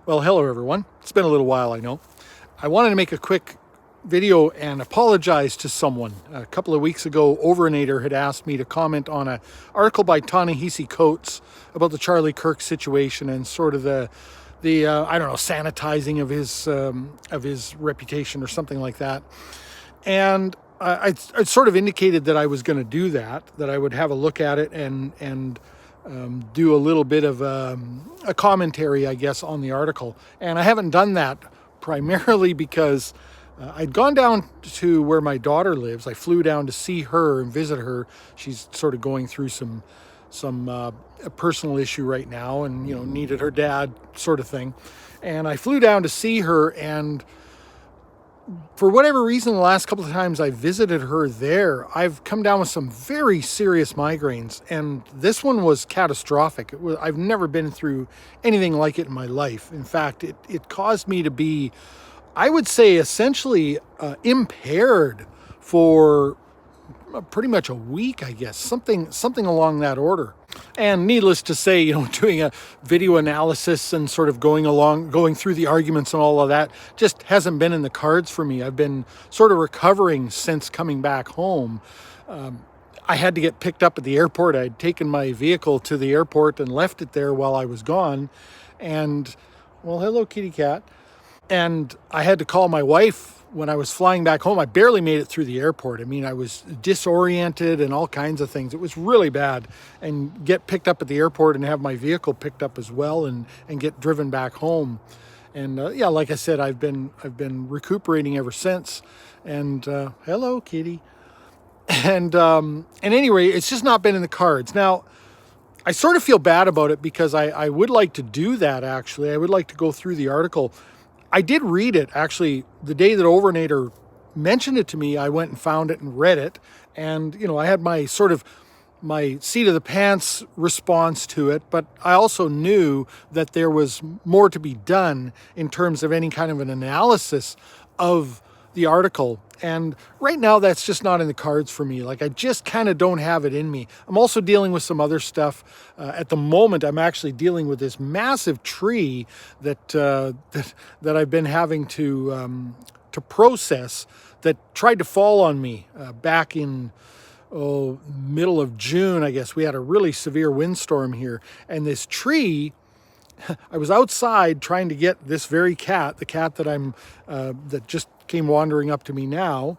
Well, hello everyone. It's been a little while, I know. I wanted to make a quick video and apologize to someone. A couple of weeks ago, Overonator had asked me to comment on an article by Ta-Nehisi Coates about the Charlie Kirk situation and sort of the I don't know, sanitizing of his reputation or something like that. And I sort of indicated that I was going to do that I would have a look at it and do a little bit of a commentary, I guess, on the article. And I haven't done that primarily because I'd gone down to where my daughter lives. I flew down to see her and visit her. She's sort of going through some a personal issue right now, and needed her dad, sort of thing. And I flew down to see her, and for whatever reason, the last couple of times I visited her there, I've come down with some very serious migraines, and this one was catastrophic. I've never been through anything like it in my life. In fact, it caused me to be, I would say, essentially impaired for pretty much a week, I guess, something along that order. And needless to say, doing a video analysis and sort of going through the arguments and all of that just hasn't been in the cards for me. I've been sort of recovering since coming back home. I had to get picked up at the airport. I'd taken my vehicle to the airport and left it there while I was gone. And, well, hello, kitty cat. And I had to call my wife when I was flying back home. I barely made it through the airport. I mean, I was disoriented and all kinds of things. It was really bad. And get picked up at the airport and have my vehicle picked up as well and get driven back home. And yeah, like I said, I've been recuperating ever since. And hello, kitty. And anyway, it's just not been in the cards. Now, I sort of feel bad about it because I would like to do that, actually. I would like to go through the article. I did read it, actually. The day that Overonator mentioned it to me, I went and found it and read it. And, I had my seat of the pants response to it, but I also knew that there was more to be done in terms of any kind of an analysis of the article. And right now, that's just not in the cards for me. Like, I just kind of don't have it in me. I'm also dealing with some other stuff. At the moment, I'm actually dealing with this massive tree that I've been having to process, that tried to fall on me back in middle of June, I guess. We had a really severe windstorm here, and this tree, I was outside trying to get this very cat, the cat that that just came wandering up to me now.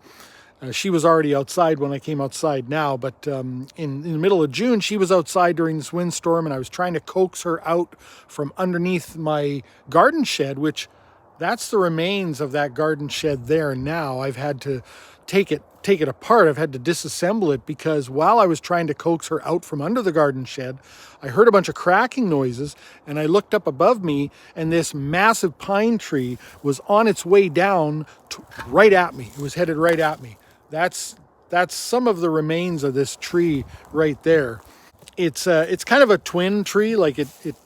She was already outside when I came outside now, but in the middle of June, she was outside during this windstorm, and I was trying to coax her out from underneath my garden shed, which that's the remains of that garden shed there now. I've had to take it apart. I've had to disassemble it because while I was trying to coax her out from under the garden shed, I heard a bunch of cracking noises, and I looked up above me, and this massive pine tree was on its way down right at me. It was headed right at me. That's some of the remains of this tree right there. It's kind of a twin tree. Like it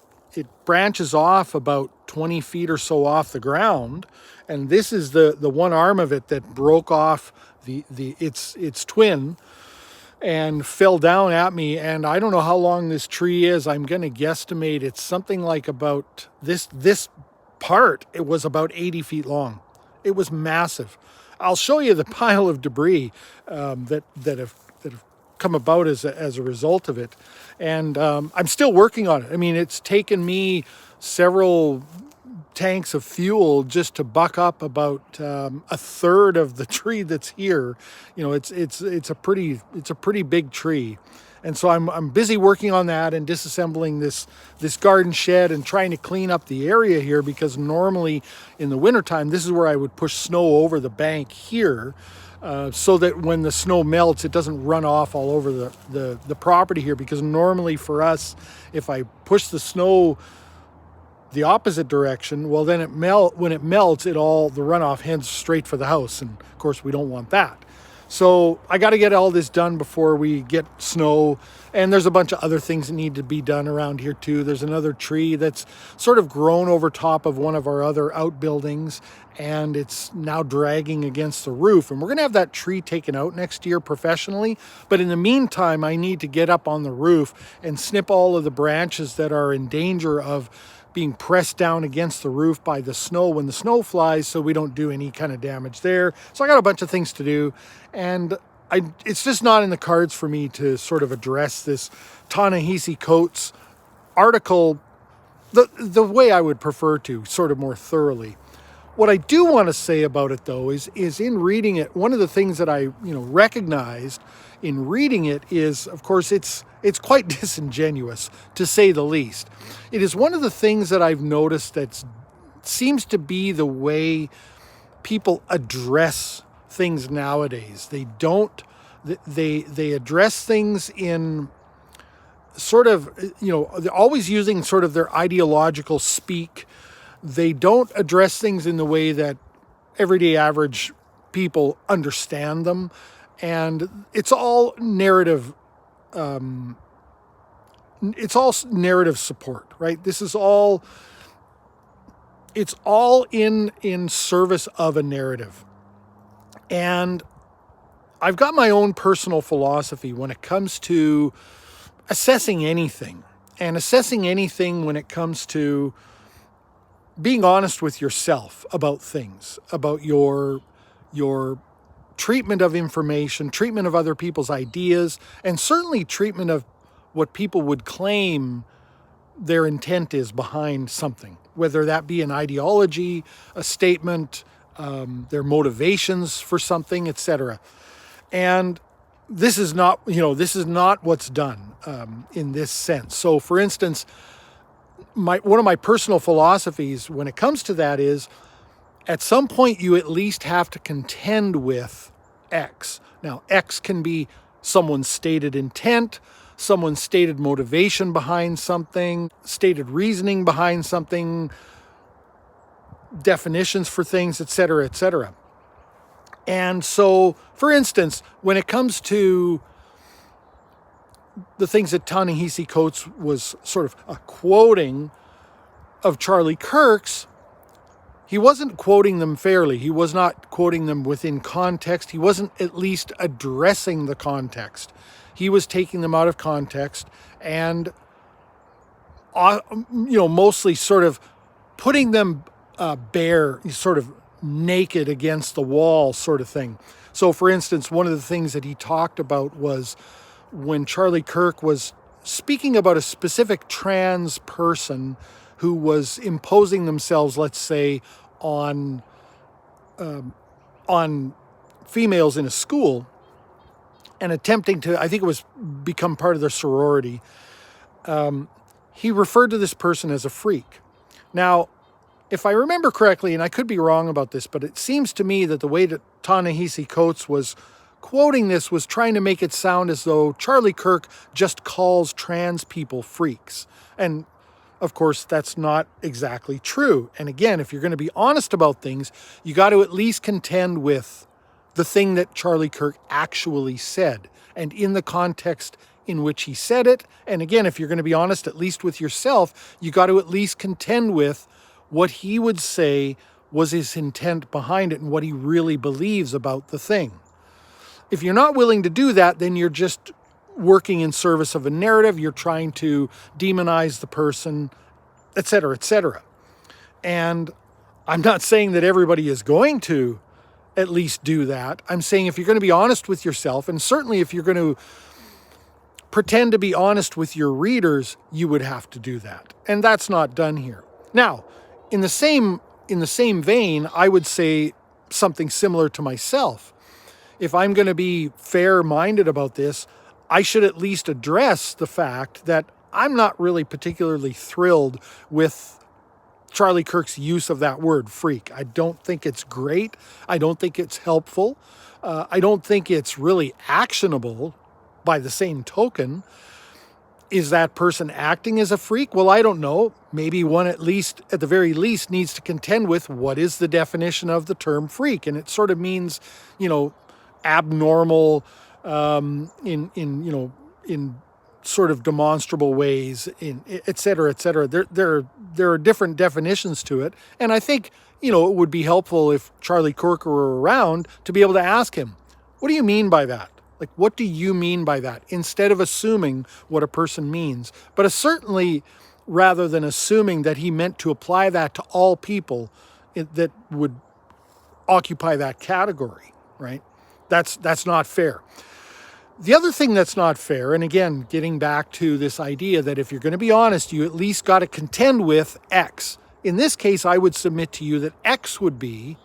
branches off about 20 feet or so off the ground, and this is the one arm of it that broke off its twin and fell down at me. And I don't know how long this tree is. I'm going to guesstimate it's something like about this part. It was about 80 feet long. It was massive. I'll show you the pile of debris that have come about as a result of it. And I'm still working on it. I mean, it's taken me several tanks of fuel just to buck up about a third of the tree that's here. It's a pretty big tree. And so I'm busy working on that and disassembling this garden shed and trying to clean up the area here, because normally in the wintertime, this is where I would push snow over the bank here, so that when the snow melts, it doesn't run off all over the property here. Because normally for us, if I push the snow the opposite direction, well, then when it melts, the runoff heads straight for the house. And of course, we don't want that. So I got to get all this done before we get snow. And there's a bunch of other things that need to be done around here too. There's another tree that's sort of grown over top of one of our other outbuildings, and it's now dragging against the roof. And we're going to have that tree taken out next year professionally. But in the meantime, I need to get up on the roof and snip all of the branches that are in danger of being pressed down against the roof by the snow when the snow flies, so we don't do any kind of damage there. So I got a bunch of things to do, and it's just not in the cards for me to sort of address this Ta-Nehisi Coates article the way I would prefer to, sort of more thoroughly. What I do want to say about it, though, is in reading it, one of the things that I recognized in reading it is, of course, it's quite disingenuous, to say the least. It is one of the things that I've noticed that seems to be the way people address things nowadays. They don't, they address things in sort of, they're always using sort of their ideological speak. They don't address things in the way that everyday average people understand them. And it's all narrative. It's all narrative support, right? This is all, it's all in service of a narrative. And I've got my own personal philosophy when it comes to assessing anything, and assessing anything when it comes to being honest with yourself about things, about your treatment of information, treatment of other people's ideas, and certainly treatment of what people would claim their intent is behind something, whether that be an ideology, a statement, their motivations for something, etc. And this is not, this is not what's done in this sense. So, for instance, one of my personal philosophies when it comes to that is, at some point you at least have to contend with X. Now, X can be someone's stated intent, someone's stated motivation behind something, stated reasoning behind something, definitions for things, etc., etc. And so, for instance, when it comes to the things that Ta-Nehisi Coates was sort of quoting of Charlie Kirk's, he wasn't quoting them fairly. He was not quoting them within context. He wasn't at least addressing the context. He was taking them out of context and, mostly sort of putting them bare, sort of naked against the wall sort of thing. So, for instance, one of the things that he talked about was when Charlie Kirk was speaking about a specific trans person who was imposing themselves, let's say, on females in a school and attempting to, I think it was, become part of their sorority. He referred to this person as a freak. Now, if I remember correctly, and I could be wrong about this, but it seems to me that the way that Ta-Nehisi Coates was quoting this was trying to make it sound as though Charlie Kirk just calls trans people freaks. And of course, that's not exactly true. And again, if you're going to be honest about things, you got to at least contend with the thing that Charlie Kirk actually said, and in the context in which he said it. And again, if you're going to be honest, at least with yourself, you got to at least contend with what he would say was his intent behind it and what he really believes about the thing. If you're not willing to do that, then you're just working in service of a narrative. You're trying to demonize the person, etc., etc. And I'm not saying that everybody is going to at least do that. I'm saying if you're going to be honest with yourself, and certainly if you're going to pretend to be honest with your readers, you would have to do that. And that's not done here. Now, in the same vein, I would say something similar to myself. If I'm going to be fair-minded about this, I should at least address the fact that I'm not really particularly thrilled with Charlie Kirk's use of that word freak. I don't think it's great. I don't think it's helpful. I don't think it's really actionable by the same token. Is that person acting as a freak? Well, I don't know. Maybe one at the very least needs to contend with what is the definition of the term freak. And it sort of means, abnormal, in sort of demonstrable ways, in et cetera, et cetera. There are different definitions to it. And I think, it would be helpful if Charlie Kirk were around to be able to ask him, what do you mean by that? Like, what do you mean by that? Instead of assuming what a person means. But certainly rather than assuming that he meant to apply that to all people that would occupy that category, right? That's not fair. The other thing that's not fair, and again, getting back to this idea that if you're going to be honest, you at least got to contend with X. In this case, I would submit to you that X would be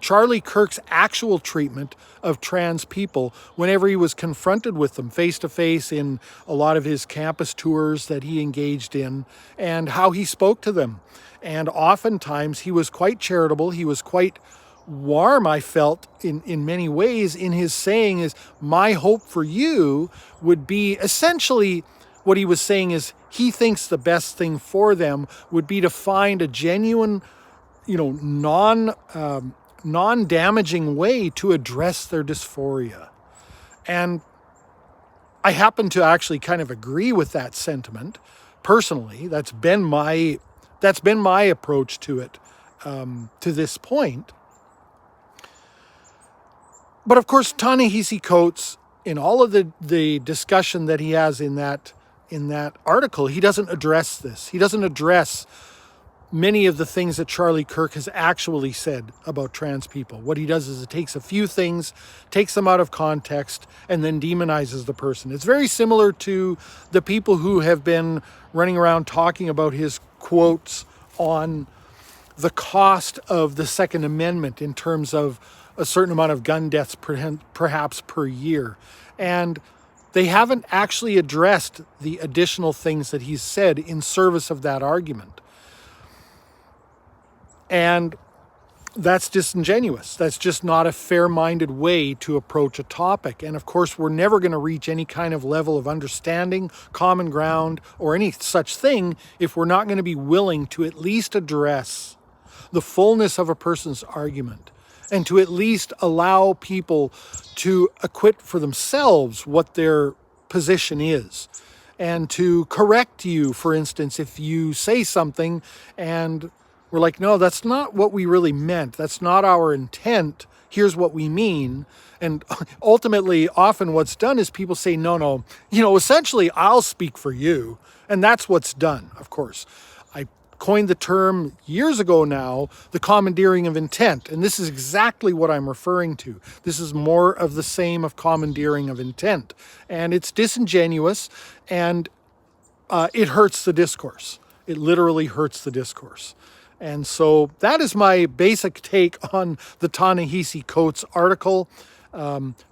Charlie Kirk's actual treatment of trans people whenever he was confronted with them face to face in a lot of his campus tours that he engaged in, and how he spoke to them. And oftentimes he was quite charitable. He was quite warm, I felt, in many ways, in his saying is, my hope for you would be, essentially what he was saying is he thinks the best thing for them would be to find a genuine, non-damaging way to address their dysphoria. And I happen to actually kind of agree with that sentiment personally. That's been my approach to it to this point. But of course, Ta-Nehisi Coates, in all of the discussion that he has in that article, he doesn't address this. He doesn't address many of the things that Charlie Kirk has actually said about trans people. What he does is it takes a few things, takes them out of context, and then demonizes the person. It's very similar to the people who have been running around talking about his quotes on the cost of the Second Amendment in terms of a certain amount of gun deaths perhaps per year. And they haven't actually addressed the additional things that he's said in service of that argument. And that's disingenuous. That's just not a fair-minded way to approach a topic. And of course, we're never going to reach any kind of level of understanding, common ground, or any such thing if we're not going to be willing to at least address the fullness of a person's argument, and to at least allow people to acquit for themselves what their position is, and to correct you, for instance, if you say something and we're like, no, that's not what we really meant. That's not our intent. Here's what we mean. And ultimately, often what's done is people say, no, essentially, I'll speak for you. And that's what's done, of course. I coined the term years ago now, the commandeering of intent. And this is exactly what I'm referring to. This is more of the same of commandeering of intent. And it's disingenuous, and it hurts the discourse. It literally hurts the discourse. And so that is my basic take on the Ta-Nehisi Coates article.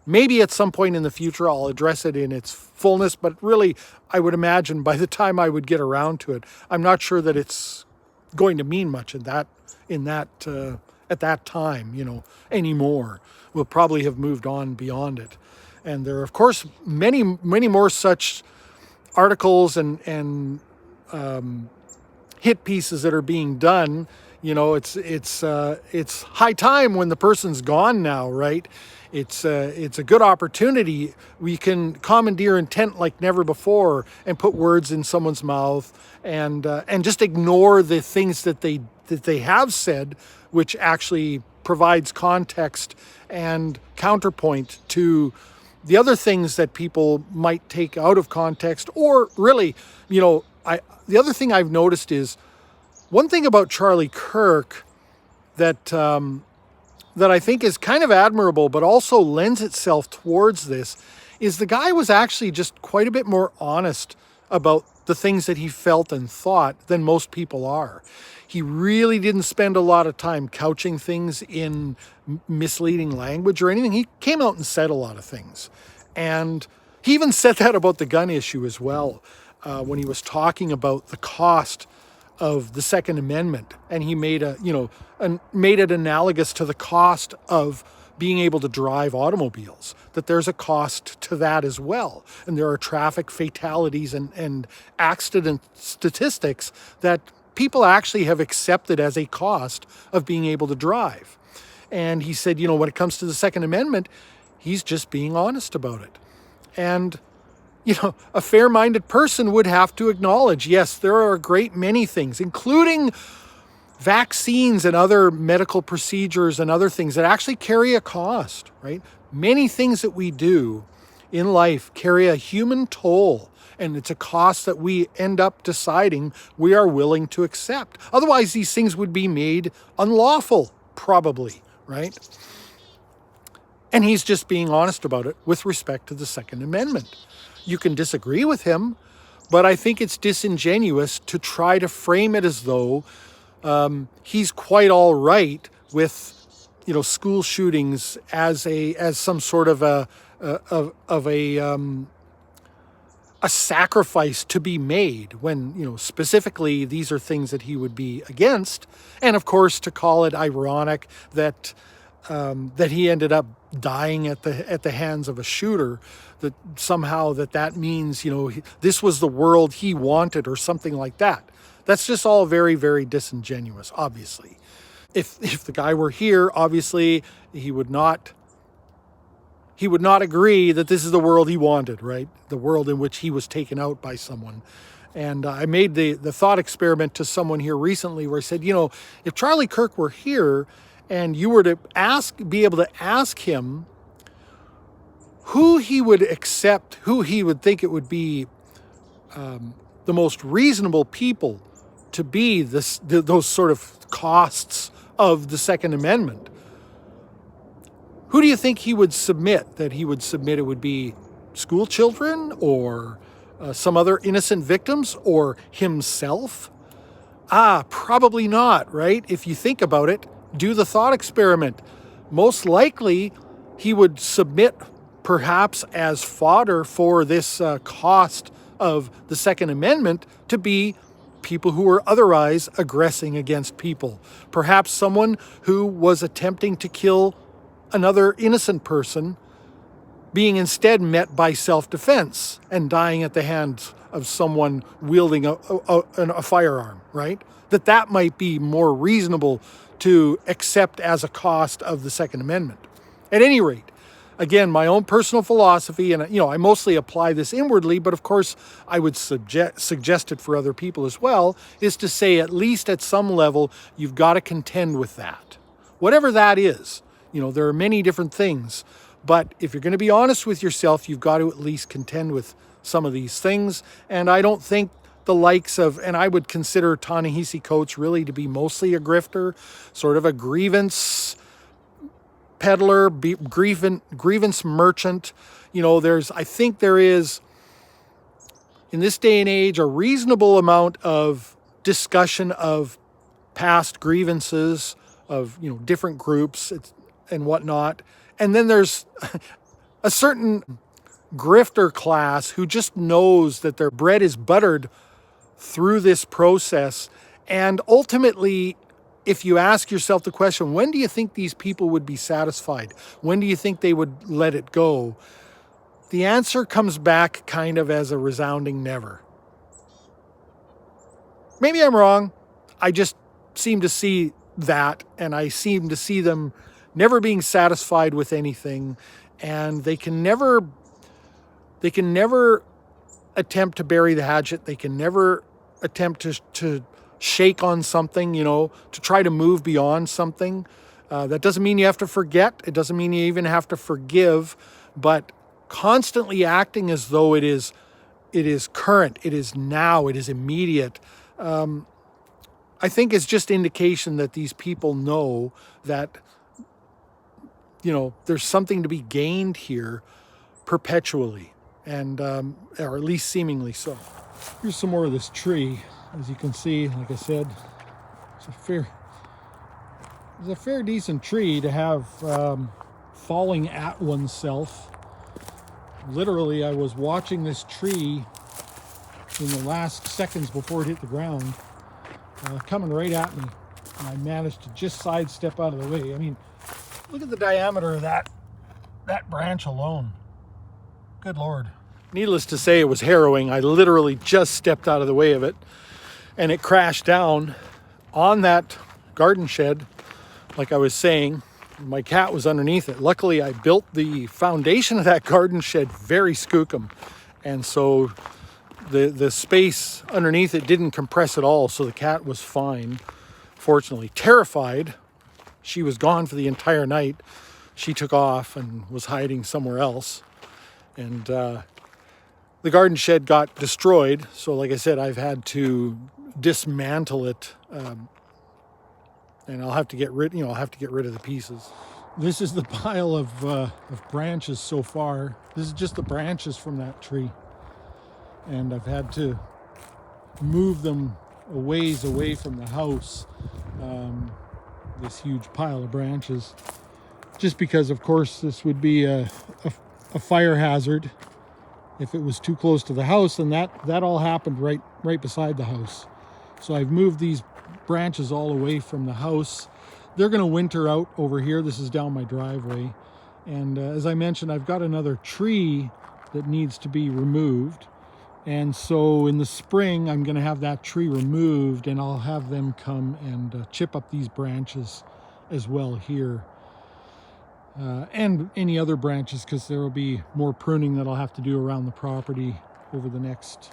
Maybe at some point in the future I'll address it in its fullness, but really I would imagine by the time I would get around to it, I'm not sure that it's going to mean much at that time, anymore. We'll probably have moved on beyond it. And there are, of course, many more such articles and hit pieces that are being done. It's high time when the person's gone now, right? It's a good opportunity. We can commandeer intent like never before and put words in someone's mouth and just ignore the things that they have said, which actually provides context and counterpoint to the other things that people might take out of context. Or really, the other thing I've noticed is one thing about Charlie Kirk that I think is kind of admirable, but also lends itself towards this, is the guy was actually just quite a bit more honest about the things that he felt and thought than most people are. He really didn't spend a lot of time couching things in misleading language or anything. He came out and said a lot of things. And he even said that about the gun issue as well. When he was talking about the cost of the Second Amendment, and he made made it analogous to the cost of being able to drive automobiles, that there's a cost to that as well. And there are traffic fatalities and accident statistics that people actually have accepted as a cost of being able to drive. And he said, when it comes to the Second Amendment, he's just being honest about it. And a fair-minded person would have to acknowledge, yes, there are a great many things, including vaccines and other medical procedures and other things that actually carry a cost, right? Many things that we do in life carry a human toll, and it's a cost that we end up deciding we are willing to accept. Otherwise, these things would be made unlawful, probably, right? And he's just being honest about it with respect to the Second Amendment. You can disagree with him, but I think it's disingenuous to try to frame it as though he's quite all right with, school shootings as some sort of a sacrifice to be made, when, specifically these are things that he would be against. And of course, to call it ironic that he ended up dying at the hands of a shooter, that somehow that means, this was the world he wanted or something like that. That's just all very, very disingenuous, obviously. If the guy were here, obviously he would not agree that this is the world he wanted, right? The world in which he was taken out by someone. And I made the thought experiment to someone here recently where I said, if Charlie Kirk were here and you were to be able to ask him who he would accept, who he would think it would be the most reasonable people to be those sort of costs of the Second Amendment, who do you think he would submit? That he would submit it would be school children or some other innocent victims or himself? Probably not, right? If you think about it, do the thought experiment. Most likely he would submit perhaps as fodder for this cost of the Second Amendment to be people who were otherwise aggressing against people. Perhaps someone who was attempting to kill another innocent person being instead met by self-defense and dying at the hands of someone wielding a firearm, right? That might be more reasonable to accept as a cost of the Second Amendment. At any rate, again, my own personal philosophy, and I mostly apply this inwardly, but of course I would suggest it for other people as well, is to say at least at some level you've got to contend with that. Whatever that is. There are many different things, but if you're going to be honest with yourself, you've got to at least contend with some of these things. And I don't think the likes of, and I would consider Ta-Nehisi Coates really to be mostly a grifter, sort of a grievance peddler, grievance merchant. I think there is, in this day and age, a reasonable amount of discussion of past grievances of, different groups and whatnot. And then there's a certain grifter class who just knows that their bread is buttered through this process. And ultimately, if you ask yourself the question, when do you think these people would be satisfied? When do you think they would let it go? The answer comes back kind of as a resounding never. Maybe I'm wrong. I just seem to see that, and I seem to see them never being satisfied with anything, and they can never attempt to bury the hatchet. They can never attempt to shake on something, to try to move beyond something. That doesn't mean you have to forget. It doesn't mean you even have to forgive, but constantly acting as though it is current, it is now, it is immediate, I think is just indication that these people know that, there's something to be gained here perpetually, and or at least seemingly so. Here's some more of this tree. As you can see, like I said, it's a fair decent tree to have falling at oneself. Literally, I was watching this tree in the last seconds before it hit the ground, coming right at me, and I managed to just sidestep out of the way. I mean, look at the diameter of that branch alone. Good Lord. Needless to say, it was harrowing. I literally just stepped out of the way of it, and it crashed down on that garden shed. Like I was saying, my cat was underneath it. Luckily, I built the foundation of that garden shed very skookum, and so the space underneath it didn't compress at all, so the cat was fine. Fortunately, terrified, she was gone for the entire night. She took off and was hiding somewhere else. And the garden shed got destroyed. So like I said, I've had to dismantle it, and I'll have to get rid, I'll have to get rid of the pieces. This is the pile of branches so far. This is just the branches from that tree. And I've had to move them a ways away from the house, this huge pile of branches, just because of course this would be a fire hazard if it was too close to the house, and that all happened right beside the house. So I've moved these branches all away from the house. They're going to winter out over here. This is down my driveway, and as I mentioned, I've got another tree that needs to be removed. And so in the spring, I'm going to have that tree removed, and I'll have them come and chip up these branches as well here. And any other branches, because there will be more pruning that I'll have to do around the property over the next,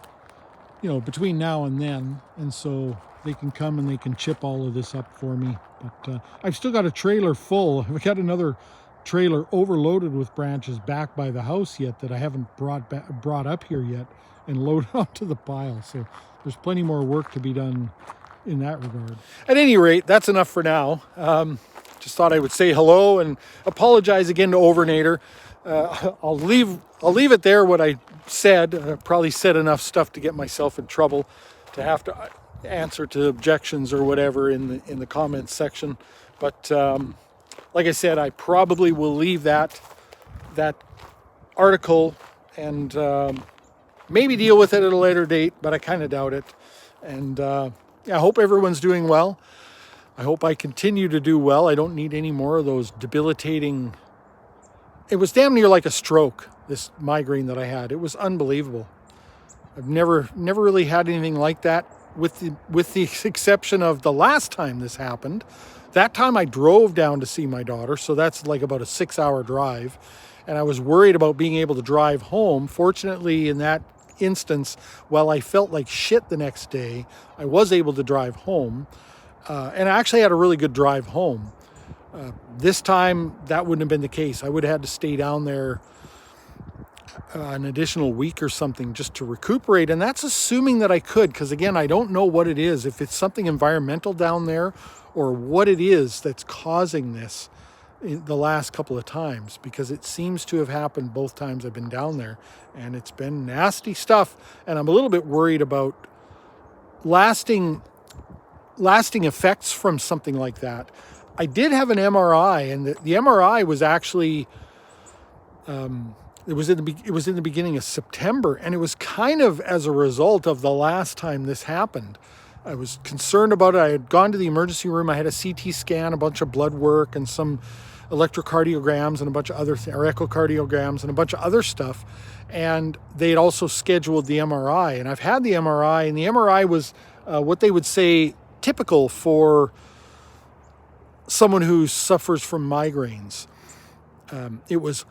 between now and then. And so they can come and they can chip all of this up for me. But I've still got a trailer full. I've got another trailer overloaded with branches back by the house yet that I haven't brought up here yet and loaded onto the pile. So there's plenty more work to be done in that regard. At any rate, that's enough for now. Just thought I would say hello and apologize again to Overonator. I'll leave it there. What I said, probably said enough stuff to get myself in trouble to have to answer to objections or whatever in the comments section. But like I said, I probably will leave that article and maybe deal with it at a later date, but I kind of doubt it. And I hope everyone's doing well. I hope I continue to do well. I don't need any more of those debilitating... It was damn near like a stroke, this migraine that I had. It was unbelievable. I've never really had anything like that, with the exception of the last time this happened. That time I drove down to see my daughter, so that's like about a 6-hour drive. And I was worried about being able to drive home. Fortunately, in that instance, while I felt like shit the next day, I was able to drive home. And I actually had a really good drive home. This time, that wouldn't have been the case. I would have had to stay down there an additional week or something just to recuperate. And that's assuming that I could, because again, I don't know what it is. If it's something environmental down there or what it is that's causing this the last couple of times, because it seems to have happened both times I've been down there, and it's been nasty stuff. And I'm a little bit worried about lasting effects from something like that. I did have an MRI, and the MRI was actually it was in the beginning of September, and it was kind of as a result of the last time this happened. I was concerned about it. I had gone to the emergency room. I had a CT scan, a bunch of blood work, and some electrocardiograms, and a bunch of other or echocardiograms, and a bunch of other stuff. And they had also scheduled the MRI, and I've had the MRI, and the MRI was what they would say typical for someone who suffers from migraines. It was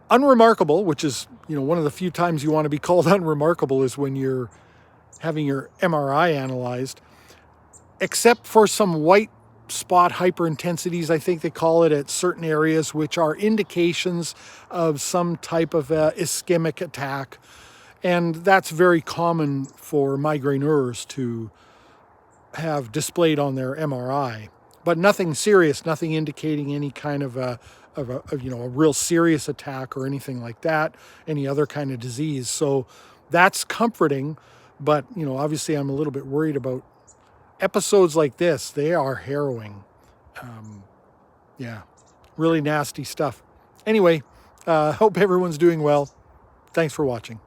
unremarkable, which is, one of the few times you want to be called unremarkable is when you're having your MRI analyzed, except for some white spot hyperintensities, I think they call it, at certain areas, which are indications of some type of ischemic attack. And that's very common for migraineurs to have displayed on their MRI, but nothing serious, nothing indicating any kind of a real serious attack or anything like that, any other kind of disease. So that's comforting, but obviously I'm a little bit worried about episodes like this. They are harrowing. Yeah, really nasty stuff. Anyway, hope everyone's doing well. Thanks for watching.